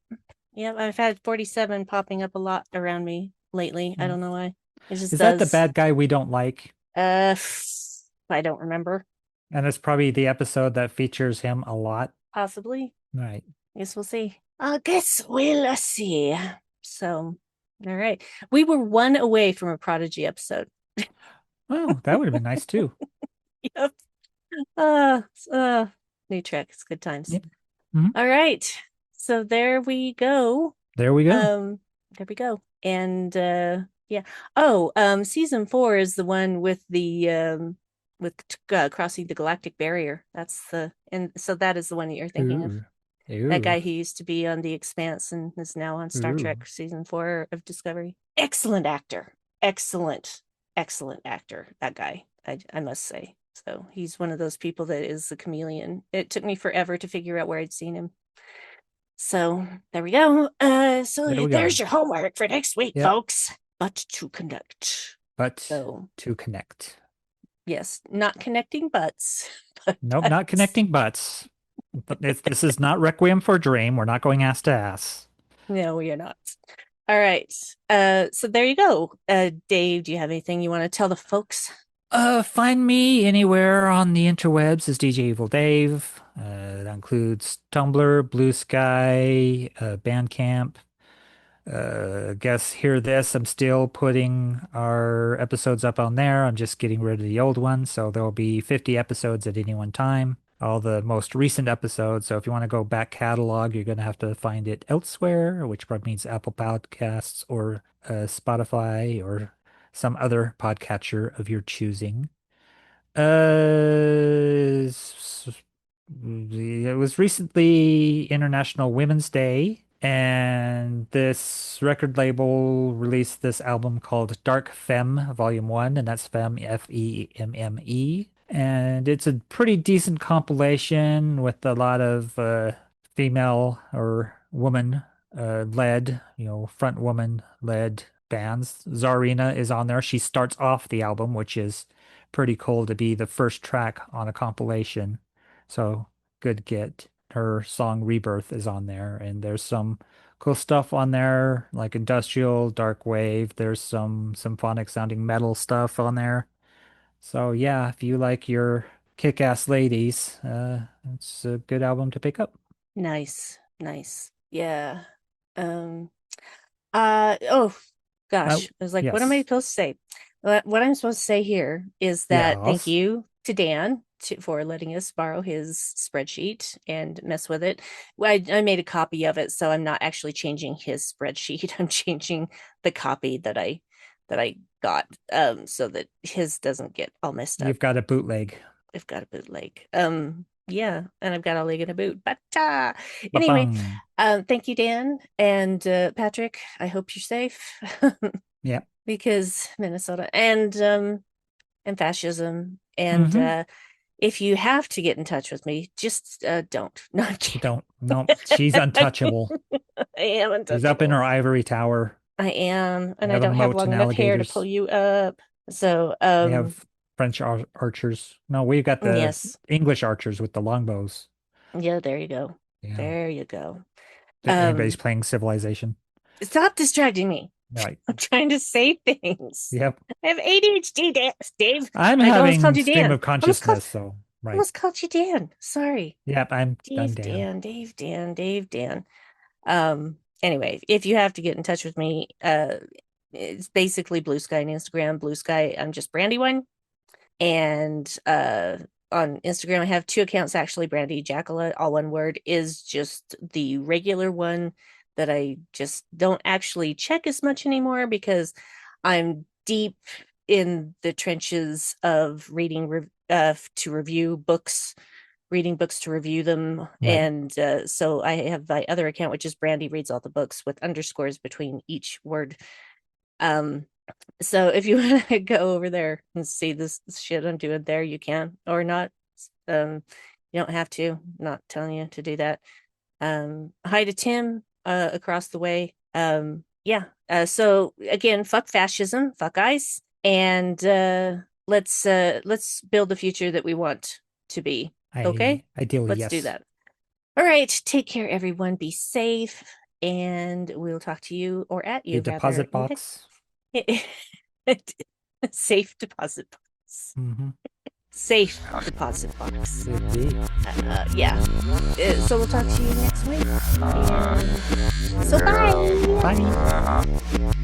Yep. I've had 47 popping up a lot around me lately. I don't know why. It just Is that the does. bad guy we don't like? I don't remember. And it's probably the episode that features him a lot. Possibly. Right. Guess we'll see. I guess we'll see. So, all right. We were one away from a Prodigy episode. Oh, that would have been nice too. Yep. Uh, uh, new Trek. It's good times. Yep. Mhm. All right. So there we go. There we go. There we go. And yeah. Oh, season 4 is the one with the with crossing the galactic barrier. And so that is the one that you're thinking of. Ooh. That Ooh. guy who used to be on The Expanse and is now on Star Ooh. Trek season 4 of Discovery. Excellent actor. Excellent actor. That guy, I must say. So he's one of those people that is a chameleon. It took me forever to figure out where I'd seen him. So there we go. So There we there's go. your homework for next week, Yep. folks. But to connect. But So to connect. yes, not connecting butts. But Nope, butts. not connecting butts. But this is not Requiem for a Dream. We're not going ass to ass. No, we are not. All right. So there you go. Dave, do you have anything you want to tell the folks? Find me anywhere on the interwebs as DJ Evil Dave. That includes Tumblr, Blue Sky, Bandcamp. Guess Hear This. I'm still putting our episodes up on there. I'm just getting rid of the old ones, so there'll be 50 episodes at any one time. All the most recent episodes. So if you want to go back catalog, you're going to have to find it elsewhere, which probably means Apple Podcasts or Spotify or some other podcatcher of your choosing. It was recently International Women's Day, And this record label released this album called Dark Femme Volume 1, and that's Femme, Femme. And it's a pretty decent compilation with a lot of female or woman led, front woman led bands. Czarina is on there. She starts off the album, which is pretty cool to be the first track on a compilation. So good get. Her song Rebirth is on there, and there's some cool stuff on there, like industrial, dark wave. There's some symphonic sounding metal stuff on there. So yeah, if you like your kick-ass ladies, it's a good album to pick up. Nice. Yeah. Oh gosh. I was like, what am I Yes. supposed to say? What I'm supposed to say here is that thank Yes. you to Dan for letting us borrow his spreadsheet and mess with it. I made a copy of it, so I'm not actually changing his spreadsheet. I'm changing the copy that I got, so that his doesn't get all messed up. You've got a bootleg. I've got a bootleg. Yeah, and I've got a leg in a boot. But anyway, Ba-bum. thank you, Dan and Patrick. I hope you're safe. Yeah. Because Minnesota and fascism. And if you have to get in touch with me, just don't. No, I'm kidding. Don't. No, she's untouchable. I am untouchable. She's up in her ivory tower. I am, and We I have a don't have moat long and enough hair to alligators. pull you up. So We have French archers. No, we've got the yes. English archers with the longbows. Yeah, there you go. Yeah. There you go. Anybody's playing Civilization. Stop distracting me. Right. I'm trying to say things. Yep. I have ADHD, Dave. I'm I almost having called you stream Dan. of consciousness, so I right. almost called you Dan. Sorry. Yep, I'm Dave Dan. Dan. Anyway, if you have to get in touch with me, it's basically Blue Sky and Instagram. Blue Sky, I'm just Brandy One. And on Instagram, I have 2 accounts actually. Brandy Jackala, all one word, is just the regular one that I just don't actually check as much anymore because I'm deep in the trenches of reading to review books, reading books to review them. Right. And so I have my other account, which is Brandy Reads All the Books, with underscores between each word. So if you want to go over there and see this shit I'm doing there, you can, or not. You don't have to. I'm not telling you to do that. Hi to Tim across the way. Yeah. So again, fuck fascism, fuck ICE, and let's build the future that we want to be. Okay? Ideally, Let's yes. do that. All right. Take care, everyone. Be safe, and we'll talk to you or at you. Your deposit box. Safe deposit box. Safe deposit box. Yeah. So we'll talk to you next week. So bye. Bye.